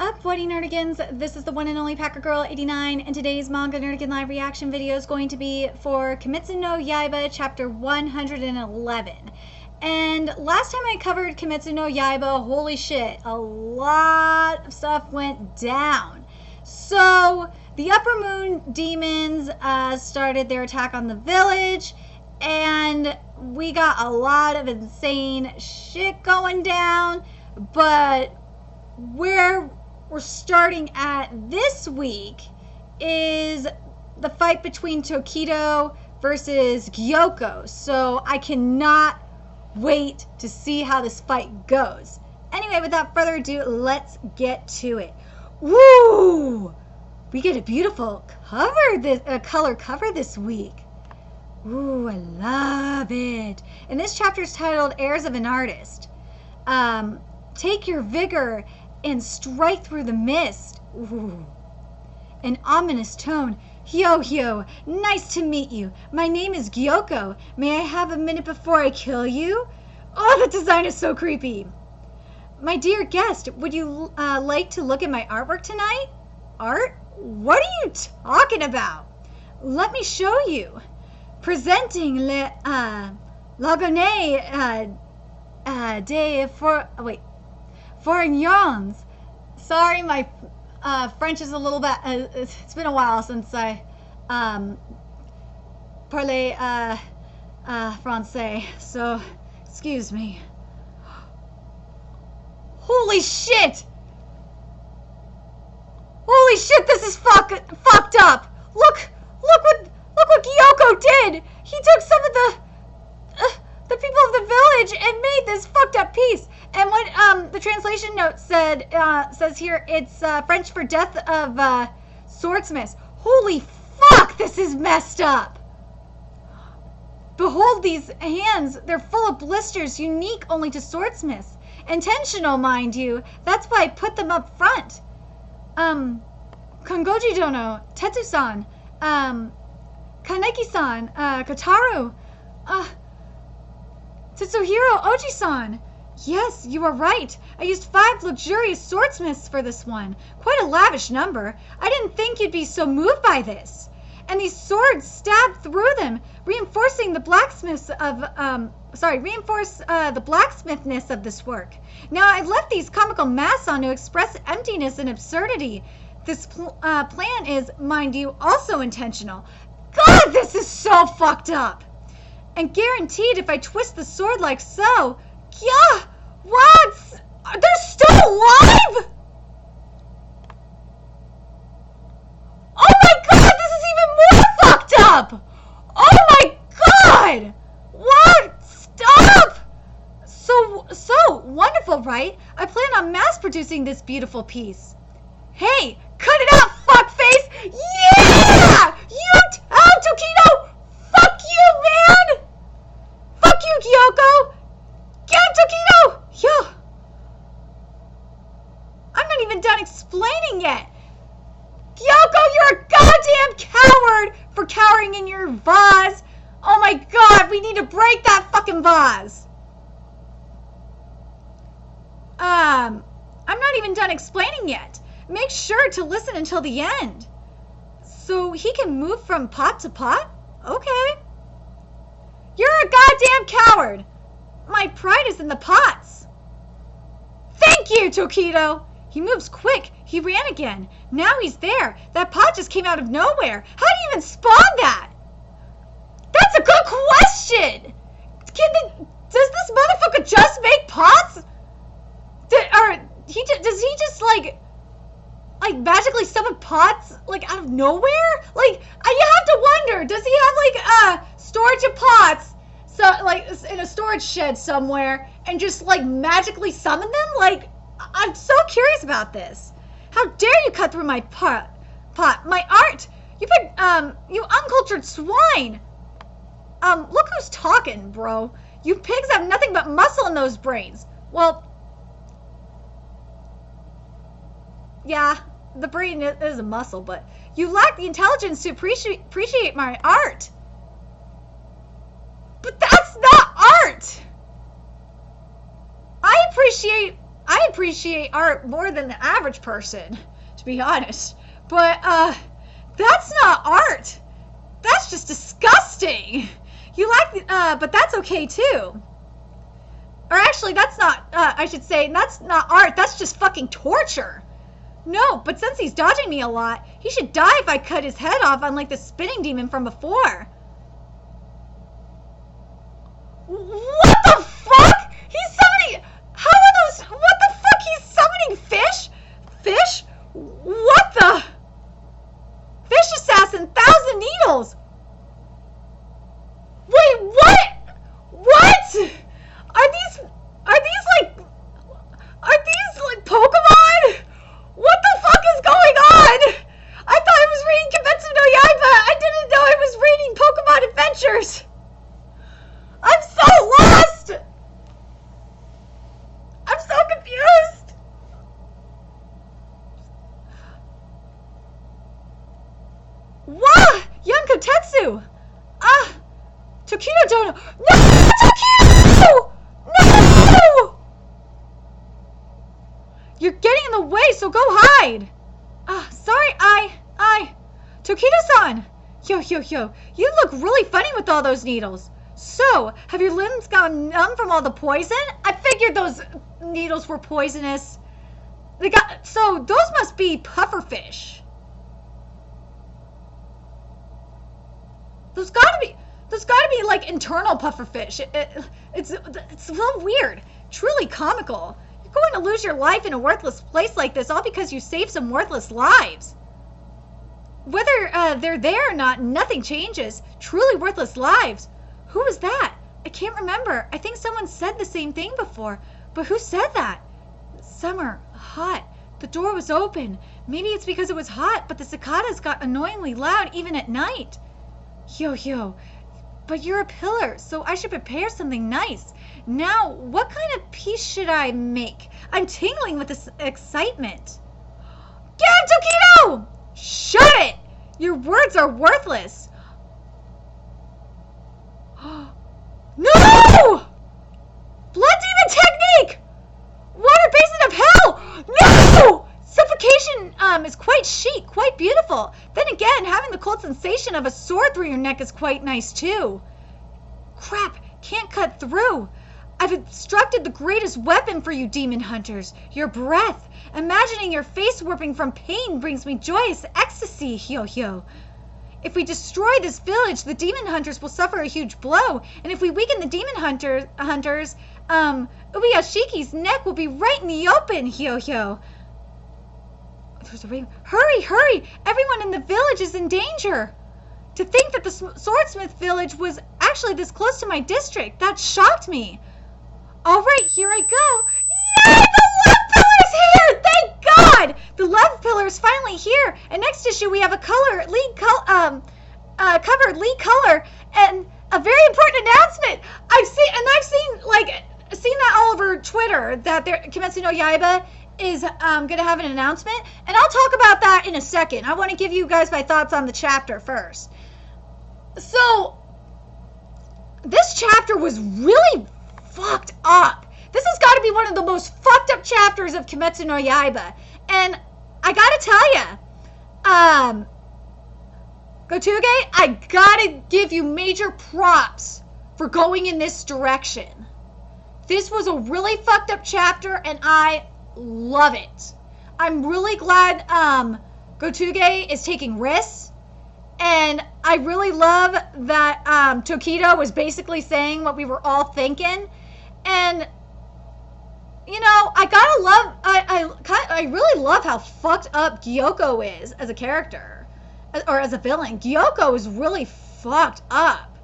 up, Whitey Nerdigans? This is the one and only Packer Girl 89, and today's Manga Nerdigan live reaction video is going to be for Kimetsu no Yaiba chapter 111. And last time I covered Kimetsu no Yaiba, holy shit, a lot of stuff went down. So the Upper Moon demons started their attack on the village, and we got a lot of insane shit going down. But where we're starting at this week is the fight between Tokido versus Gyoko. So I cannot wait to see how this fight goes. Anyway, without further ado, let's get to it. Woo! We get a beautiful color cover this week. Ooh, I love it. And this chapter is titled Heirs of an Artist. Take your vigor and strike through the mist. Ooh. An ominous tone. Hyo, nice to meet you. My name is Gyoko. May I have a minute before I kill you? Oh, the design is so creepy. My dear guest, would you like to look at my artwork tonight? Art? What are you talking about? Let me show you. Presenting Le Lagonne de Foreignons. Sorry, my French is a little bit, it's been a while since I parle français, so excuse me. Holy shit! Holy shit, this is fucked up! Look what Gyoko did! He took some of the people of the village and made this fucked up piece. And what the translation note says here, it's French for death of swordsmiths. Holy fuck, this is messed up. Behold these hands, they're full of blisters unique only to swordsmiths. Intentional, mind you. That's why I put them up front. Kongoji Dono, Tetsu-san, Kaneki-san, Kotaro, Tsuhiro Oji-san. Yes, you are right. I used 5 luxurious swordsmiths for this one. Quite a lavish number. I didn't think you'd be so moved by this. And these swords stabbed through them, reinforcing the blacksmithness of this work. Now, I've left these comical masks on to express emptiness and absurdity. This plan is, mind you, also intentional. God, this is so fucked up. And guaranteed if I twist the sword like so, yeah, what? They're still alive? Oh my god, this is even more fucked up! Oh my god! What? Stop! So wonderful, right? I plan on mass producing this beautiful piece. Hey, cut it out, fuckface! Yeah! You tell Tokido! Fuck you, man! Fuck you, Gyoko! Get him, Tokido! Yeah. I'm not even done explaining yet. Gyoko, you're a goddamn coward for cowering in your vase. Oh my god, we need to break that fucking vase. I'm not even done explaining yet. Make sure to listen until the end. So he can move from pot to pot? Okay. You're a goddamn coward. My pride is in the pots. Thank you, Tokido. He moves quick. He ran again. Now he's there. That pot just came out of nowhere. How do you even spawn that? That's a good question. Does this motherfucker just make pots? Does he just like magically summon pots like out of nowhere? Like, you have to wonder, does he have like storage of pots, so like in a storage shed somewhere, and just like magically summon them? Like, I'm so curious about this. How dare you cut through my pot, my art? You uncultured swine. Look who's talking, bro. You pigs have nothing but muscle in those brains. Well, yeah, the brain is a muscle, but you lack the intelligence to appreciate my art. But that's not art. I appreciate appreciate art more than the average person, to be honest. But, that's not art. That's just disgusting. You like, but that's okay too. Or actually, that's not, I should say, that's not art. That's just fucking torture. No, but since he's dodging me a lot, he should die if I cut his head off, unlike the spinning demon from before. What the fuck? He's summoning... How are those... What the fuck? He's summoning fish? Fish? What the... Fish assassin, 1,000 needles! Wait, what? What? Are these like Pokemon? What the fuck is going on? I thought I was reading Kimetsu no Yaiba. I didn't know I was reading Pokemon Adventures. I'm so lost. I'm so confused. Wah! Young Kotetsu! Tokido Dono! No! Tokido! No! You're getting in the way, so go hide! Sorry, Tokido-san! Yo, you look really funny with all those needles. So, have your limbs gone numb from all the poison? I figured those needles were poisonous. So those must be pufferfish. Those gotta be like internal pufferfish. It's so weird. Truly comical. You're going to lose your life in a worthless place like this all because you saved some worthless lives. Whether they're there or not, nothing changes. Truly worthless lives. Who was that? I can't remember. I think someone said the same thing before. But who said that? Summer. Hot. The door was open. Maybe it's because it was hot, but the cicadas got annoyingly loud even at night. Yo. But you're a pillar, so I should prepare something nice. Now, what kind of piece should I make? I'm tingling with this excitement. Get him, Tokido! Shut it! Your words are worthless. No! Blood demon technique! Water basin of hell! No! Suffocation is quite chic, quite beautiful. Then again, having the cold sensation of a sword through your neck is quite nice too. Crap, can't cut through. I've obstructed the greatest weapon for you demon hunters, your breath. Imagining your face warping from pain brings me joyous ecstasy, Hyo. If we destroy this village, the demon hunters will suffer a huge blow. And if we weaken the demon hunters, Ubiyashiki's neck will be right in the open, Hyo. There's a ring. Hurry! Everyone in the village is in danger. To think that the swordsmith village was actually this close to my district, that shocked me. All right, here I go. Yay! The left pillar's here! Thank God! The left pillar is finally here. And next issue we have a covered lead color and a very important announcement. I've seen that all over Twitter that Kimetsu no Yaiba is gonna have an announcement, and I'll talk about that in a second. I want to give you guys my thoughts on the chapter first. So this chapter was really fucked up. This has got to be one of the most fucked up chapters of Kimetsu no Yaiba. And I gotta tell ya, Gotuge, I gotta give you major props for going in this direction. This was a really fucked up chapter, and I love it. I'm really glad Gotuge is taking risks. And I really love that Tokido was basically saying what we were all thinking. And, you know, I really love how fucked up Gyoko is as a character. Or as a villain. Gyoko is really fucked up.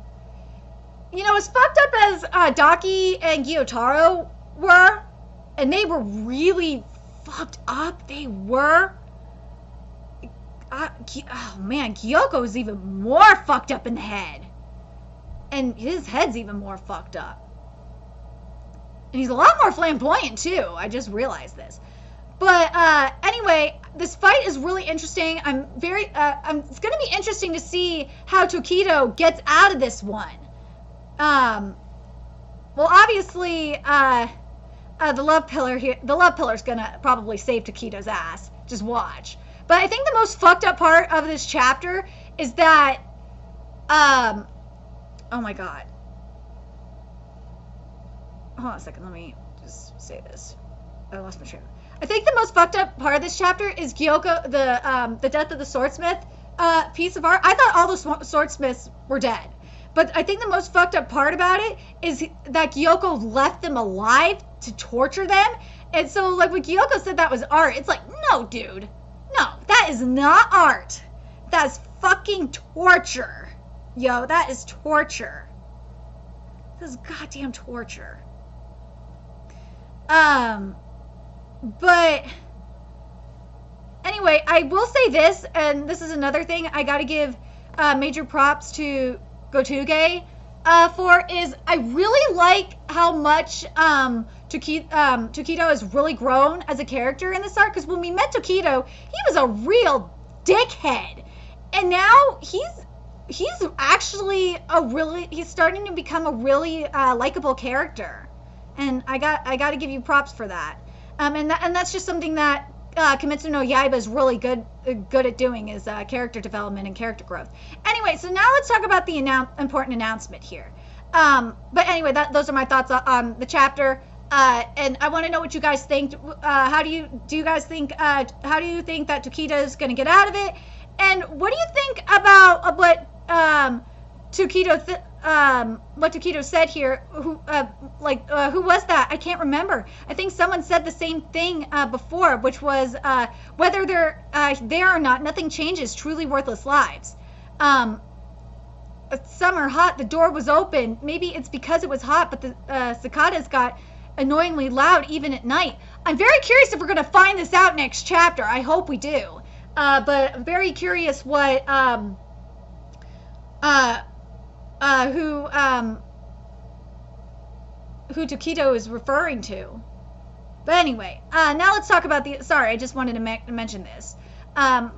You know, as fucked up as Daki and Gyotaro were, and they were really fucked up, they were. Oh man, Gyoko is even more fucked up in the head. And his head's even more fucked up. And he's a lot more flamboyant too. I just realized this. But anyway, this fight is really interesting. It's going to be interesting to see how Tokido gets out of this one. Well, obviously, the love pillar here. The love pillar's gonna probably save Takedo's ass. Just watch. But I think the most fucked up part of this chapter is that, oh my god. Hold on a second, let me just say this. I lost my train. I think the most fucked up part of this chapter is Gyoko, the death of the swordsmith piece of art. I thought all the swordsmiths were dead. But I think the most fucked up part about it is that Gyoko left them alive to torture them. And so, like, when Gyoko said that was art, it's like, no, dude. No, that is not art. That is fucking torture. Yo, that is torture. This is goddamn torture. But anyway, I will say this, and this is another thing I gotta give major props to Gotuge for, is I really like how much Tokido has really grown as a character in this arc, because when we met Tokido, he was a real dickhead, and now he's actually he's starting to become a really likable character, and I got to give you props for that. And that's just something that Kimetsu no Yaiba is really good at doing, is character development and character growth. Anyway, so now let's talk about the important announcement here. But anyway, those are my thoughts on the chapter. And I want to know what you guys think. How do you think that Tokido is going to get out of it? And what do you think about what Tokido said here? Who was that? I can't remember. I think someone said the same thing before, which was whether they're there or not, nothing changes. Truly worthless lives. Summer hot. The door was open. Maybe it's because it was hot, but the cicadas got annoyingly loud even at night. I'm very curious if we're gonna find this out next chapter. I hope we do. But I'm very curious what who Tokido is referring to. But anyway, now let's talk about sorry, I just wanted to mention this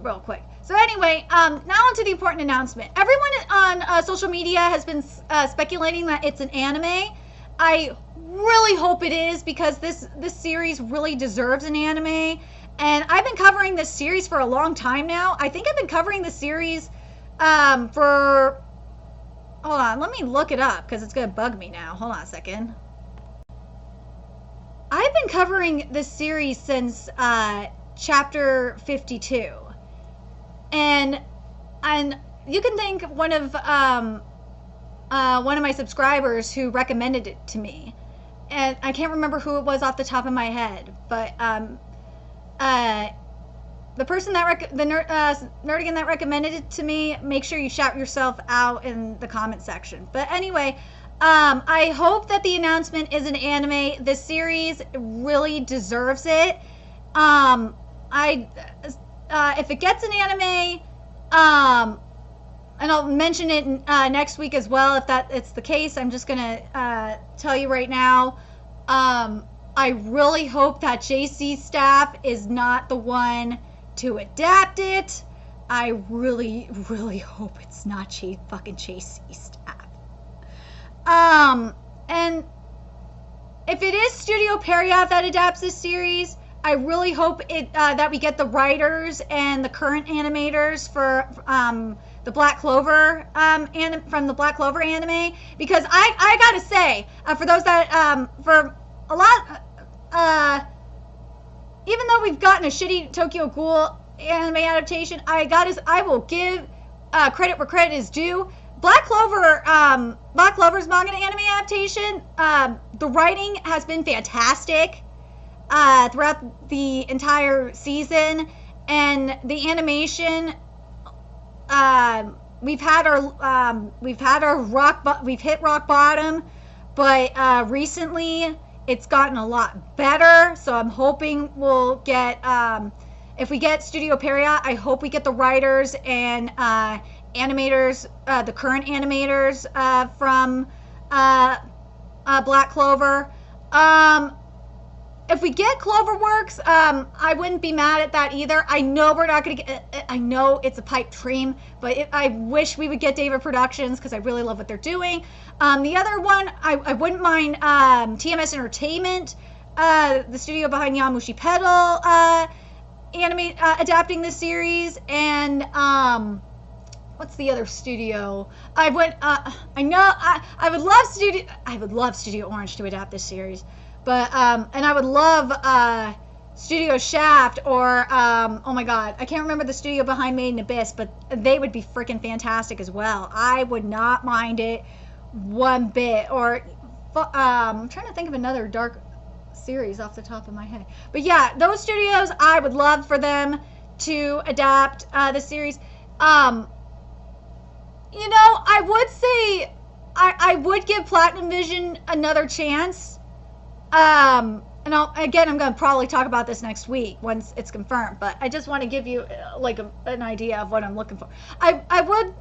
real quick. So anyway, now onto the important announcement. Everyone on social media has been speculating that it's an anime. I really hope it is, because this series really deserves an anime. And I've been covering this series for a long time now. I think I've been covering the series for... Hold on, let me look it up, because it's going to bug me now. Hold on a second. I've been covering this series since chapter 52. And you can thank one of my subscribers who recommended it to me. And I can't remember who it was off the top of my head, but the person that Nerdigan that recommended it to me, make sure you shout yourself out in the comment section. But anyway, I hope that the announcement is an anime. This series really deserves it. If it gets an anime, and I'll mention it next week as well if it's the case. I'm just gonna tell you right now. I really hope that JC staff is not the one to adapt it. I really, really hope it's not fucking JC staff. And if it is Studio Period that adapts this series, I really hope that we get the writers and the current animators for the Black Clover from the Black Clover anime, because I gotta say, for those that for a lot, even though we've gotten a shitty Tokyo Ghoul anime adaptation, I will give credit where credit is due. Black Clover's manga anime adaptation, the writing has been fantastic throughout the entire season, and the animation, we've hit rock bottom, but recently it's gotten a lot better. So I'm hoping we'll get, if we get Studio Period, I hope we get the writers and animators, the current animators from Black Clover. If we get Cloverworks, I wouldn't be mad at that either. I know we're not going to get... I know it's a pipe dream, but I wish we would get David Productions, because I really love what they're doing. The other one, I wouldn't mind TMS Entertainment the studio behind Yamushi Pedal adapting this series, and what's the other studio? I would love Studio Orange to adapt this series, but and I would love Studio Shaft, or oh my god, I can't remember the studio behind Made in Abyss, but they would be freaking fantastic as well. I would not mind it one bit. Or I'm trying to think of another dark series off the top of my head, but yeah, those studios, I would love for them to adapt the series. You know, I would say I would give Platinum Vision another chance. And I'm going to probably talk about this next week once it's confirmed, but I just want to give you like an idea of what I'm looking for. I would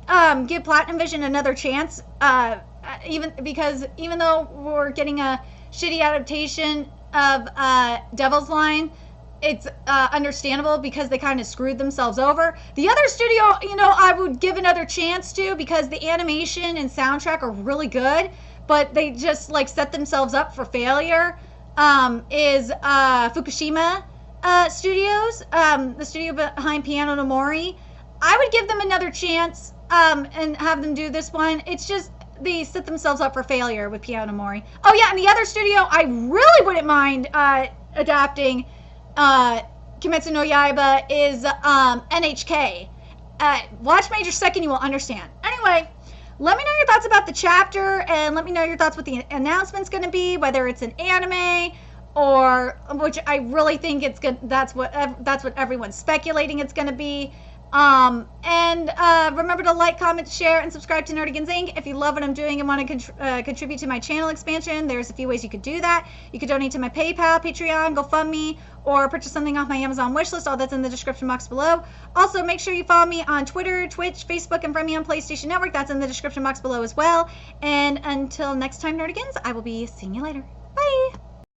give Platinum Vision another chance, even though we're getting a shitty adaptation of Devil's Line. It's understandable because they kind of screwed themselves over. The other studio, you know, I would give another chance to, because the animation and soundtrack are really good, but they just like set themselves up for failure. Is Fukushima Studios, the studio behind Piano no Mori. I would give them another chance and have them do this one. It's just they set themselves up for failure with Piano no Mori. Oh yeah, and the other studio I really wouldn't mind adapting Kimetsu no Yaiba is NHK. Watch Major Second, you will understand. Anyway, let me know your thoughts about the chapter, and let me know your thoughts what the announcement's going to be, whether it's an anime or, which I really think it's good. That's what everyone's speculating it's going to be. And remember to like, comment, share, and subscribe to Nerdigans Inc. If you love what I'm doing and want to contribute to my channel expansion, there's a few ways you could do that. You could donate to my PayPal, Patreon, GoFundMe, or purchase something off my Amazon wishlist. All that's in the description box below. Also, make sure you follow me on Twitter, Twitch, Facebook, and friend me on PlayStation Network. That's in the description box below as well. And until next time, Nerdigans, I will be seeing you later.